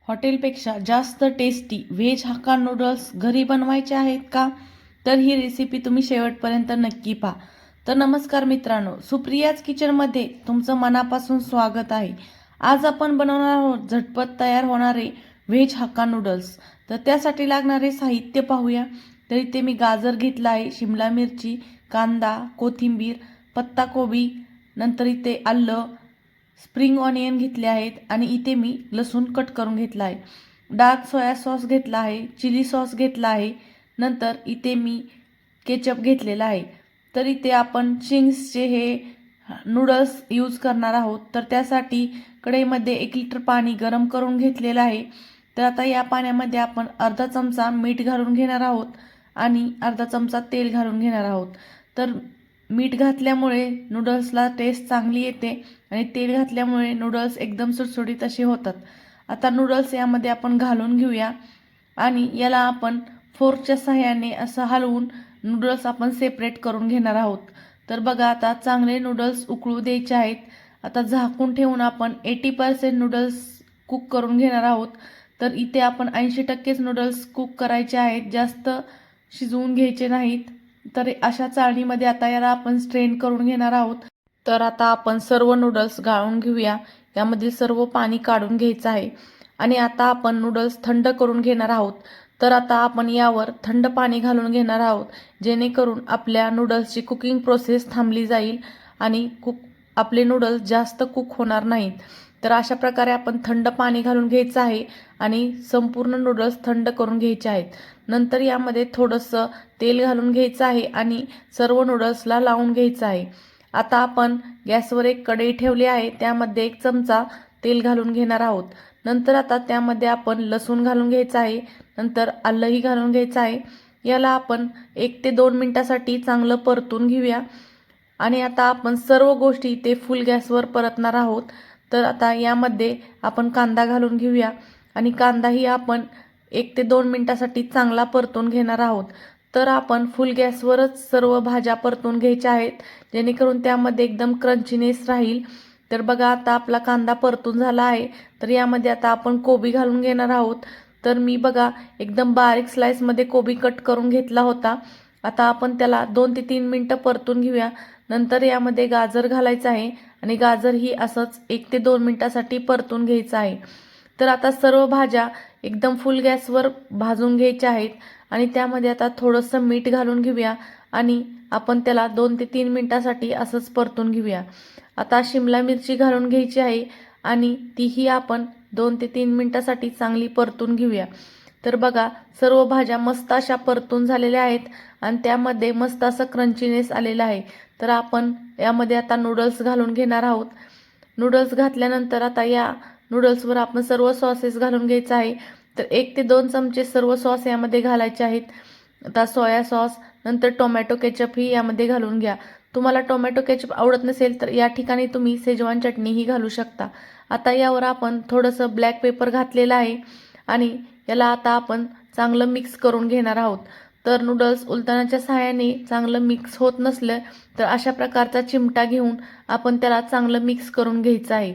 हॉटेलपेक्षा जास्त tasty veg hakka noodles घरी बनवायचे आहेत का? तर ही रेसिपी तुम्ही शेवटपर्यंत नक्की पहा. तर नमस्कार मित्रांनो, सुप्रियाज किचनमध्ये तुमचं मनापासून स्वागत आहे. आज आपण बनवणार आहोत झटपट तयार होणारे व्हेज हक्का नूडल्स. तर त्यासाठी लागणारे साहित्य पाहूया. तर इथे मी गाजर घेतला आहे, शिमला मिरची, कांदा, कोथिंबीर, पत्ताकोबी, नंतर इथे आलं, स्प्रिंग ऑनियन घेतले आहेत आणि इथे मी लसूण कट करून घेतला आहे. डार्क सोया सॉस घेतला आहे, चिली सॉस घेतला आहे, नंतर इथे मी केचप घेतलेला आहे. तर इथे आपण चिंग्सचे हे नूडल्स यूज करणार आहोत. तर त्यासाठी कढईमध्ये 1 लिटर पाणी गरम करून घेतलेलं आहे. तर आता या पाण्यामध्ये आपण अर्धा चमचा मीठ घालून घेणार आहोत आणि अर्धा चमचा तेल घालून घेणार आहोत. तर मीठ घातल्यामुळे नूडल्सला टेस्ट चांगली येते आणि तेल घातल्यामुळे नूडल्स एकदम सुटसुटीत असे होतात. आता नूडल्स यामध्ये आपण घालून घेऊया आणि याला आपण फोर्कच्या सहाय्याने असं हलवून नूडल्स आपण सेपरेट करून घेणार आहोत. तर बघा, आता चांगले नूडल्स उकळू द्यायचे आहेत. आता झाकून ठेवून आपण 80% नूडल्स कुक करून घेणार आहोत. तर इथे आपण 80%च नूडल्स कुक करायचे आहेत, जास्त शिजवून घ्यायचे नाहीत. तर अशा चाळणीमध्ये आता याला आपण स्ट्रेन करून घेणार आहोत. तर आता आपण सर्व नूडल्स गाळून घेऊया. यामधील सर्व पाणी काढून घ्यायचं आहे आणि आता आपण नूडल्स थंड करून घेणार आहोत. तर आता आपण यावर थंड पाणी घालून घेणार आहोत, जेणेकरून आपल्या नूडल्सची कुकिंग प्रोसेस थांबली जाईल आणि आपले नूडल्स जास्त कुक होणार नाहीत. तर अशा प्रकारे आपण थंड पाणी घालून घ्यायचं आहे आणि संपूर्ण नूडल्स थंड करून घ्यायचे आहेत. नंतर यामध्ये थोडंसं तेल घालून घ्यायचं आहे आणि सर्व नूडल्सला लावून घ्यायचं आहे. आता आपण गॅसवर एक कढई ठेवली आहे, त्यामध्ये 1 चमचा तेल घालून घेणार आहोत. नंतर आता त्यामध्ये आपण लसूण घालून घ्यायचं आहे, नंतर आलंही घालून घ्यायचं आहे. याला आपण 1 ते 2 मिनिटासाठी चांगलं परतून घेऊया आणि आता आपण सर्व गोष्टी इथे फुल गॅसवर परतणार आहोत. तर आता यामध्ये आपण कांदा घालून घेऊया आणि कांदाही आपण 1 ते 2 मिनिटासाठी चांगला परतून घेणार आहोत. तर आपण फुल गॅसवरच सर्व भाज्या परतून घ्यायच्या आहेत, जेणेकरून त्यामध्ये एकदम क्रंचीनेस राहील. तर बघा, आता आपला कांदा परतून झाला आहे. तर यामध्ये आता आपण कोबी घालून घेणार आहोत. तर मी बघा एकदम बारीक स्लाइसमध्ये कोबी कट करून घेतला होता. आता आपण त्याला 2 ते 3 मिनिटं परतून घेऊया. नंतर यामध्ये गाजर घालायचं आहे आणि गाजरही असंच 1 ते 2 मिनिटासाठी परतून घ्यायचं आहे. तर आता सर्व भाज्या एकदम फुल गॅसवर भाजून घ्यायच्या आहेत आणि त्यामध्ये आता थोडंसं मीठ घालून घेऊया आणि आपण त्याला 2 ते 3 मिनिटासाठी असंच परतून घेऊया. आता शिमला मिरची घालून घ्यायची आहे आणि तीही आपण 2 ते 3 मिनिटासाठी चांगली परतून घेऊया. तर बघा, सर्व भाज्या मस्त अशा परतून झालेल्या आहेत आणि त्यामध्ये मस्त असं क्रंचीनेस आलेला आहे. तर आपण यामध्ये आता नूडल्स घालून घेणार आहोत. नूडल्स घातल्यानंतर आता या नूडल्सवर आपण सर्व सॉसेस घालून घ्यायचं आहे. तर 1 ते 2 चमचे सर्व सॉस यामध्ये घालायचे आहेत. आता सोया सॉस, नंतर टोमॅटो केचपही यामध्ये घालून घ्या. तुम्हाला टोमॅटो केचप आवडत नसेल तर या ठिकाणी तुम्ही शेजवान चटणीही घालू शकता. आता यावर आपण थोडंसं ब्लॅक पेपर घातलेलं आहे आणि याला आता आपण चांगलं मिक्स करून घेणार आहोत. तर नूडल्स उलटण्याच्या सहाय्याने चांगलं मिक्स होत नसलं तर अशा प्रकारचा चिमटा घेऊन आपण त्याला चांगलं मिक्स करून घ्यायचं आहे.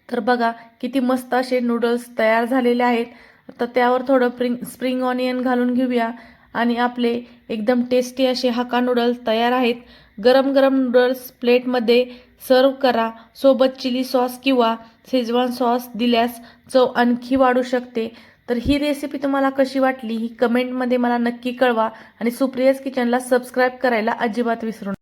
तर बघा, किती मस्त असे नूडल्स तयार झालेले आहेत. आता त्यावर थोडं स्प्रिंग ऑनियन घालून घेऊया आणि आपले एकदम टेस्टी असे हक्का नूडल्स तयार आहेत. गरम गरम नूडल्स प्लेटमध्ये सर्व करा. सोबत चिली सॉस किंवा शेजवान सॉस दिल्यास चव आणखी वाढू शकते. तर ही रेसिपी तुम्हाला कशी वाटली ही कमेंटमध्ये मला नक्की कळवा आणि सुप्रियाज किचनला सबस्क्राईब करायला अजिबात विसरू नका.